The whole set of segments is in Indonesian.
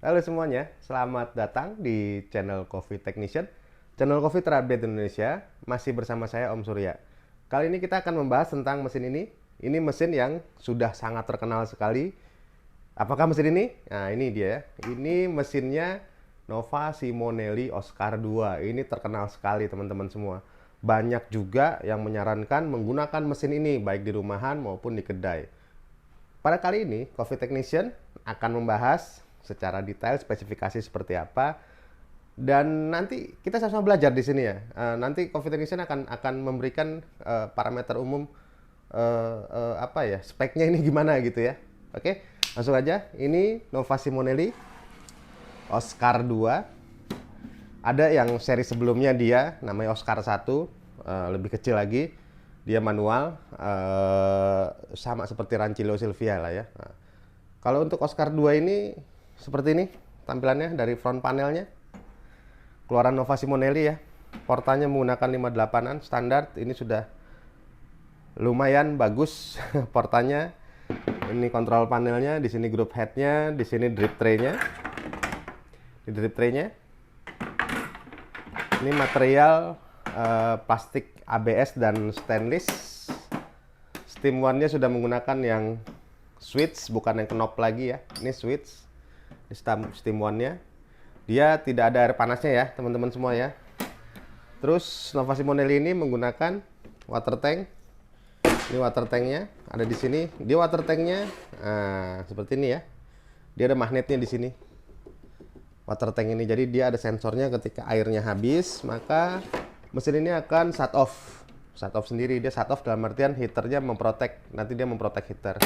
Halo semuanya, selamat datang di channel Coffee Technician, channel coffee terupdate Indonesia. Masih bersama saya Om Surya. Kali ini kita akan membahas tentang mesin ini. Ini mesin yang sudah sangat terkenal sekali. Apakah mesin ini? Nah, ini dia. Ini mesinnya Nova Simonelli Oscar 2. Ini terkenal sekali teman-teman semua. Banyak juga yang menyarankan menggunakan mesin ini baik di rumahan maupun di kedai. Pada kali ini, Coffee Technician akan membahas secara detail spesifikasi seperti apa, dan nanti kita sama-sama belajar di sini ya. Nanti Coffee Technician akan memberikan parameter umum, apa ya, speknya ini gimana gitu ya. Oke, langsung aja. Ini Nova Simonelli Oscar 2. Ada yang seri sebelumnya dia namanya Oscar 1, lebih kecil lagi. Dia manual, sama seperti Rancilio Silvia lah ya. Nah, kalau untuk Oscar 2 ini seperti ini tampilannya dari front panelnya. Keluaran Nova Simonelli ya. Portanya menggunakan 58-an standar. Ini sudah lumayan bagus portanya. Ini kontrol panelnya, di sini group headnya, di sini drip tray-nya. Di drip tray-nya. Ini material plastik ABS dan stainless. Steam one-nya sudah menggunakan yang switch, bukan yang knob lagi ya. Ini switch. Di steam one-nya. Dia tidak ada air panasnya ya, teman-teman semua ya. Terus Nova Simonelli ini menggunakan water tank. Ini water tanknya ada di sini. Dia water tanknya seperti ini ya. Dia ada magnetnya di sini. Water tank ini, jadi dia ada sensornya. Ketika airnya habis, maka mesin ini akan shut off. Shut off sendiri. Dia shut off dalam artian heaternya memprotek. Nanti dia memprotek heater.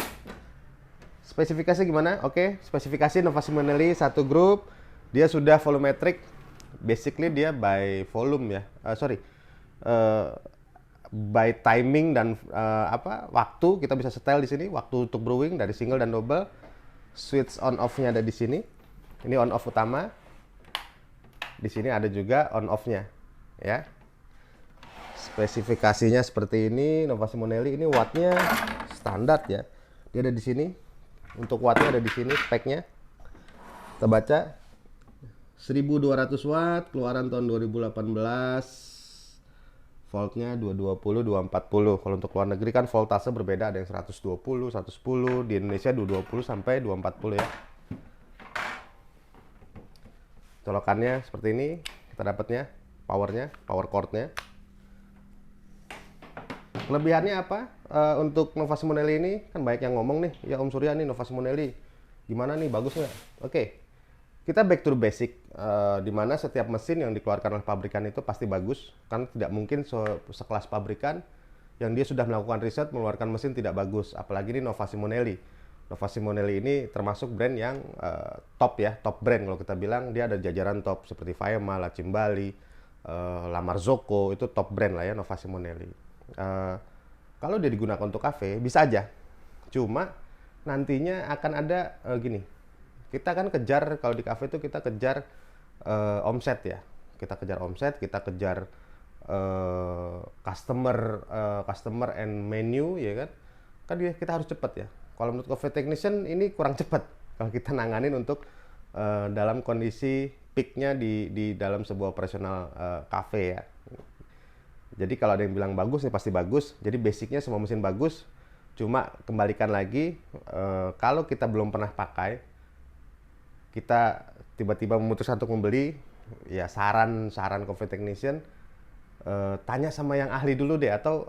Spesifikasi gimana? Oke, spesifikasi Nova Simonelli satu grup. Dia sudah volumetric. Basically dia by volume ya. By timing dan waktu. Kita bisa setel di sini waktu untuk brewing dari single dan double. Switch on off-nya ada di sini. Ini on off utama. Di sini ada juga on off-nya ya. Spesifikasinya seperti ini. Nova Simonelli ini wattnya standar ya. Dia ada di sini. Untuk wattnya ada di sini speknya. Kita baca 1200 watt, keluaran tahun 2018. Voltnya 220, 240. Kalau untuk luar negeri kan voltase berbeda, ada yang 120, 110. Di Indonesia 220 sampai 240 ya. Colokannya seperti ini. Kita dapatnya powernya, power cordnya. Kelebihannya apa? Untuk Nova Simonelli ini kan banyak yang ngomong nih, ya Om Surya nih Nova Simonelli gimana nih, bagus nggak? Oke, kita back to basic, dimana setiap mesin yang dikeluarkan oleh pabrikan itu pasti bagus, kan tidak mungkin sekelas pabrikan yang dia sudah melakukan riset mengeluarkan mesin tidak bagus, apalagi ini Nova Simonelli. Nova Simonelli ini termasuk brand yang top ya, top brand kalau kita bilang. Dia ada jajaran top seperti Faema, La Cimbali, La Marzocco, itu top brand lah ya Nova Simonelli. Kalau dia digunakan untuk cafe bisa aja, cuma nantinya akan ada gini, kita kan kejar kalau di cafe itu kita kejar omset ya, kita kejar omset, kita kejar customer and menu ya kan kita harus cepat ya. Kalau menurut Coffee Technician ini kurang cepat kalau kita nanganin untuk dalam kondisi peaknya di dalam sebuah operasional cafe ya. Jadi kalau ada yang bilang bagus, ya pasti bagus. Jadi basicnya semua mesin bagus. Cuma kembalikan lagi, kalau kita belum pernah pakai, kita tiba-tiba memutuskan untuk membeli, ya saran Coffee Technician, tanya sama yang ahli dulu deh, atau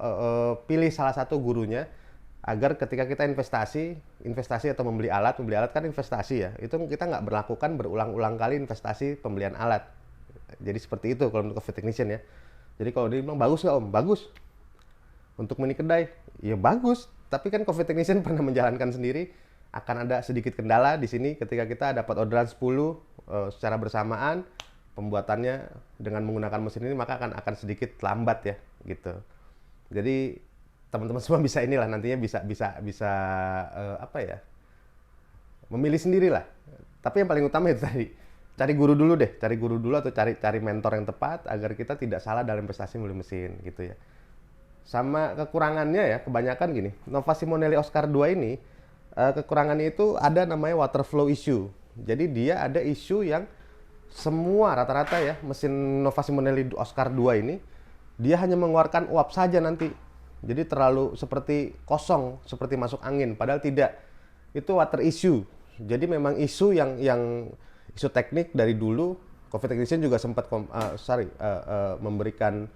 pilih salah satu gurunya, agar ketika kita investasi atau membeli alat kan investasi ya. Itu kita nggak berlakukan berulang-ulang kali investasi pembelian alat. Jadi seperti itu kalau untuk Coffee Technician ya. Jadi kalau dia bilang bagus nggak Om? Bagus. Untuk mini kedai, ya bagus. Tapi kan Coffee Technician pernah menjalankan sendiri, akan ada sedikit kendala di sini ketika kita dapat orderan 10 secara bersamaan. Pembuatannya dengan menggunakan mesin ini maka akan sedikit lambat ya, gitu. Jadi teman-teman semua bisa inilah nantinya bisa apa ya? Memilih sendiri lah. Tapi yang paling utama itu tadi, cari guru dulu deh, cari guru dulu atau cari mentor yang tepat agar kita tidak salah dalam investasi membeli mesin gitu ya. Sama kekurangannya ya, kebanyakan gini, Nova Simonelli Oscar 2 ini kekurangannya itu ada namanya water flow issue. Jadi dia ada isu yang semua rata-rata ya mesin Nova Simonelli Oscar 2 ini dia hanya mengeluarkan uap saja nanti. Jadi terlalu seperti kosong, seperti masuk angin. Padahal tidak. Itu water issue. Jadi memang isu yang isu teknik dari dulu. Coffee Technician juga sempat memberikan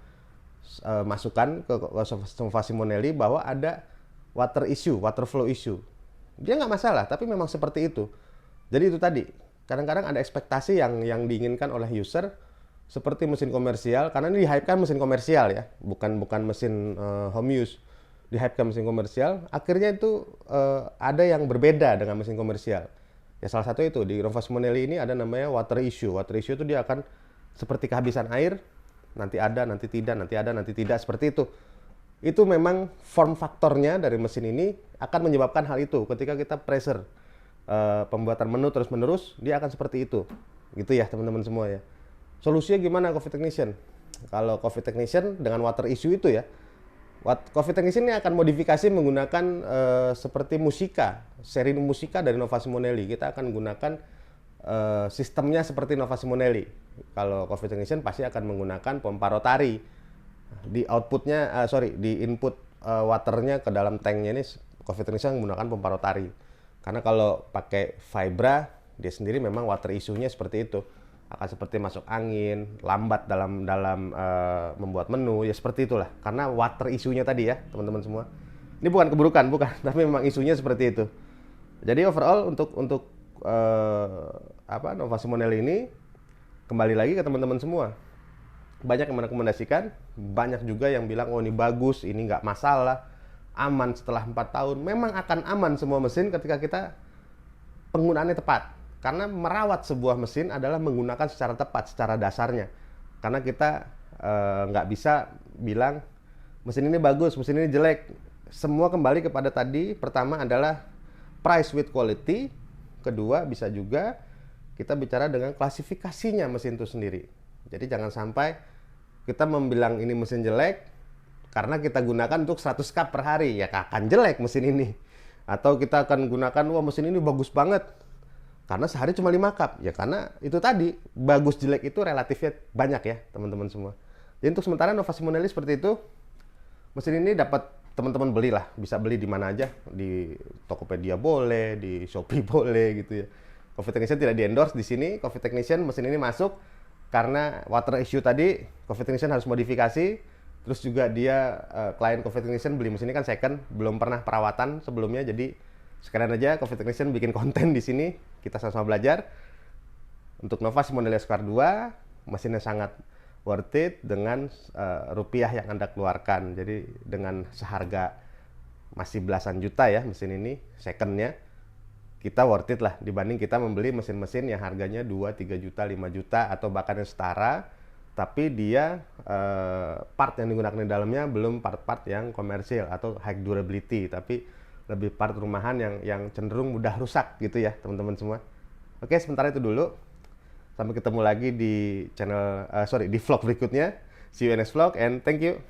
masukan ke Nova Simonelli bahwa ada water issue, water flow issue. Dia nggak masalah, tapi memang seperti itu. Jadi itu tadi, kadang-kadang ada ekspektasi yang diinginkan oleh user seperti mesin komersial, karena ini di-hype-kan mesin komersial ya, bukan mesin home use. Di-hype-kan mesin komersial, akhirnya itu ada yang berbeda dengan mesin komersial. Ya salah satu itu, di Nova Simonelli ini ada namanya water issue. Water issue itu dia akan seperti kehabisan air, nanti ada, nanti tidak, nanti ada, nanti tidak, seperti itu. Itu memang form faktornya dari mesin ini akan menyebabkan hal itu. Ketika kita pressure pembuatan menu terus-menerus, dia akan seperti itu. Gitu ya teman-teman semua ya. Solusinya gimana Coffee Technician? Kalau Coffee Technician dengan water issue itu ya, Coffee Technician ini akan modifikasi menggunakan seperti Musica, seri Musica dari Nova Simonelli. Kita akan gunakan sistemnya seperti Nova Simonelli. Kalau Coffee Technician pasti akan menggunakan pompa rotari. Di outputnya, di input waternya ke dalam tanknya ini Coffee Technician menggunakan pompa rotari. Karena kalau pakai Vibra, dia sendiri memang water issue-nya seperti itu. Akan seperti masuk angin, lambat dalam membuat menu, ya seperti itulah. Karena water issue-nya tadi ya, teman-teman semua. Ini bukan keburukan, bukan, tapi memang isunya seperti itu. Jadi overall untuk Nova Simonelli ini, kembali lagi ke teman-teman semua. Banyak yang merekomendasikan, banyak juga yang bilang, oh ini bagus, ini nggak masalah, aman setelah 4 tahun. Memang akan aman semua mesin ketika kita penggunaannya tepat. Karena merawat sebuah mesin adalah menggunakan secara tepat, secara dasarnya. Karena kita nggak bisa bilang mesin ini bagus, mesin ini jelek. Semua kembali kepada tadi, pertama adalah price with quality. Kedua, bisa juga kita bicara dengan klasifikasinya mesin itu sendiri. Jadi jangan sampai kita membilang ini mesin jelek karena kita gunakan untuk 100 cup per hari, ya akan jelek mesin ini. Atau kita akan gunakan, wah mesin ini bagus banget karena sehari cuma 5 cup. Ya karena itu tadi, bagus jelek itu relatifnya banyak ya teman-teman semua. Jadi untuk sementara Nova Simonelli seperti itu. Mesin ini dapat teman-teman belilah, bisa beli di mana aja, di Tokopedia boleh, di Shopee boleh gitu ya. Coffee Technician tidak di-endorse di sini. Coffee Technician mesin ini masuk karena water issue tadi, Coffee Technician harus modifikasi. Terus juga dia klien Coffee Technician beli mesin ini kan second, belum pernah perawatan sebelumnya, jadi sekalian aja Coffee Technician bikin konten di sini, kita sama-sama belajar. Untuk Nova Simonelli Oscar 2, mesinnya sangat worth it dengan rupiah yang Anda keluarkan. Jadi dengan seharga masih belasan juta ya mesin ini, secondnya, kita worth it lah dibanding kita membeli mesin-mesin yang harganya 2, 3 juta, 5 juta, atau bahkan yang setara, tapi dia part yang digunakan di dalamnya belum part-part yang komersil atau high durability, tapi lebih part rumahan yang cenderung mudah rusak gitu ya teman-teman semua. Oke, sementara itu dulu. Sampai ketemu lagi di channel, di vlog berikutnya. See you in next vlog and thank you.